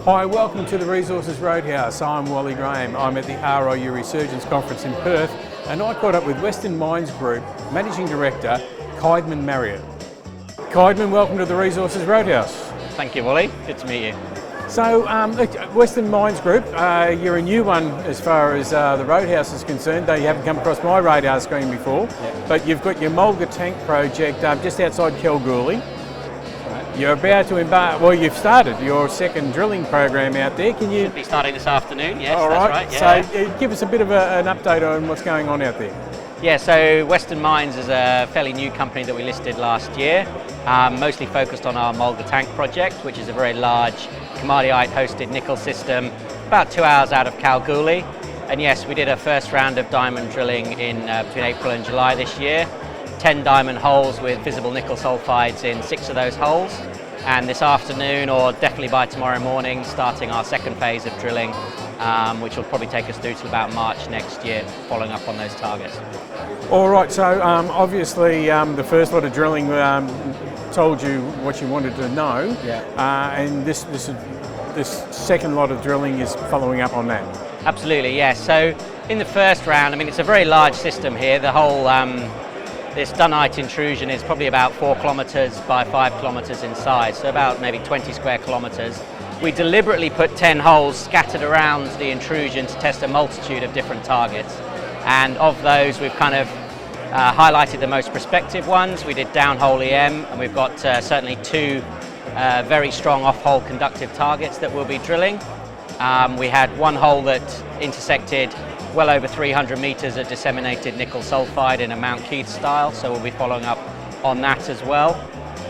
Hi, welcome to the Resources Roadhouse. I'm Wally. I'm at the RIU Resurgence conference in Perth, and I caught up with Western Mines Group Managing Director, Caedmon Marriot. Caedmon, welcome to the Resources Roadhouse. Thank you, Wally. Good to meet you. So, Western Mines Group, you're a new one as far as the Roadhouse is concerned, though you haven't come across my radar screen before. Yep. But you've got your Mulga tank project just outside Kalgoorlie. You're about to embark, well, you've started your second drilling program out there. Can you? Should be starting this afternoon, yes, all right. That's right. Yeah. So give us a bit of an update on what's going on out there. Yeah, so Western Mines is a fairly new company that we listed last year, mostly focused on our Mulga tank project, which is a very large komatiite-hosted nickel system, about 2 hours out of Kalgoorlie. And yes, we did a first round of diamond drilling in between April and July this year. 10 diamond holes with visible nickel sulfides in 6 of those holes, and this afternoon, or definitely by tomorrow morning, starting our second phase of drilling, which will probably take us through to about March next year, following up on those targets. All right, so obviously the first lot of drilling told you what you wanted to know, and this second lot of drilling is following up on that. Absolutely, yes. So in the first round, I mean, it's a very large system here. The whole this dunite intrusion is probably about 4 kilometres by 5 kilometres in size, so about maybe 20 square kilometres. We deliberately put 10 holes scattered around the intrusion to test a multitude of different targets. And of those, we've kind of highlighted the most prospective ones. We did downhole EM, and we've got certainly 2 very strong off-hole conductive targets that we'll be drilling. We had one hole that intersected well over 300 metres of disseminated nickel sulfide in a Mount Keith style, so we'll be following up on that as well.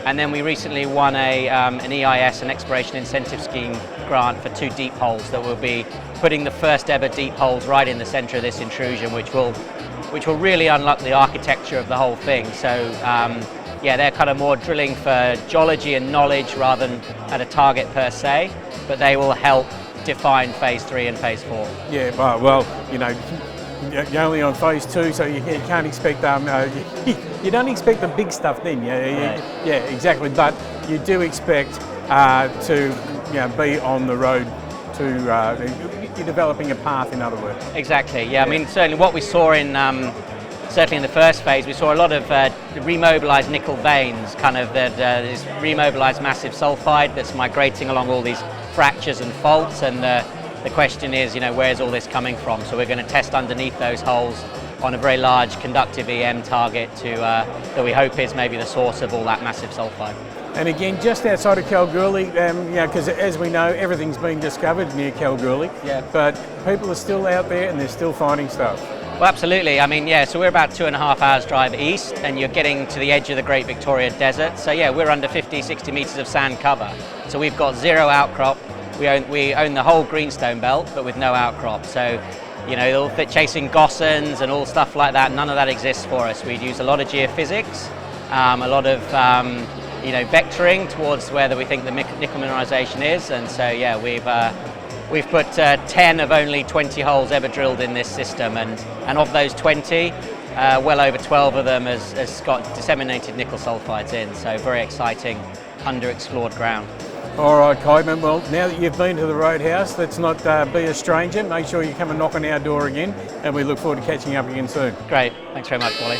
And then we recently won an EIS, an Exploration Incentive Scheme grant for 2 deep holes that will be putting the first ever deep holes right in the centre of this intrusion, which will really unlock the architecture of the whole thing. So yeah, they're kind of more drilling for geology and knowledge rather than at a target per se, but they will help define phase 3 and phase 4. Yeah, well, you know, you're only on phase 2, so you can't expect you don't expect the big stuff then. Yeah, exactly. But you do expect to be on the road to you're developing a path, in other words. Exactly. Yeah. I mean, certainly what we saw in certainly in the first phase, we saw a lot of remobilised nickel veins, kind of this remobilised massive sulfide that's migrating along all these fractures and faults, and the question is, where's all this coming from? So we're going to test underneath those holes on a very large conductive EM target that we hope is maybe the source of all that massive sulfide. And again, just outside of Kalgoorlie, because as we know, everything's been discovered near Kalgoorlie, but people are still out there and they're still finding stuff. Well, absolutely. I mean, yeah, so we're about 2.5 hours drive east, and you're getting to the edge of the Great Victoria Desert. So yeah, we're under 50, 60 metres of sand cover. So we've got 0 outcrop. We own the whole greenstone belt, but with no outcrop. So, they're chasing gossans and all stuff like that. None of that exists for us. We'd use a lot of geophysics, a lot of vectoring towards where we think the nickel mineralisation is. And so yeah, we've put 10 of only 20 holes ever drilled in this system, and of those 20, well over 12 of them has got disseminated nickel sulfides in. So very exciting, underexplored ground. All right, Caedmon, well, now that you've been to the Roadhouse, let's not be a stranger. Make sure you come and knock on our door again, and we look forward to catching up again soon. Great. Thanks very much, Wally.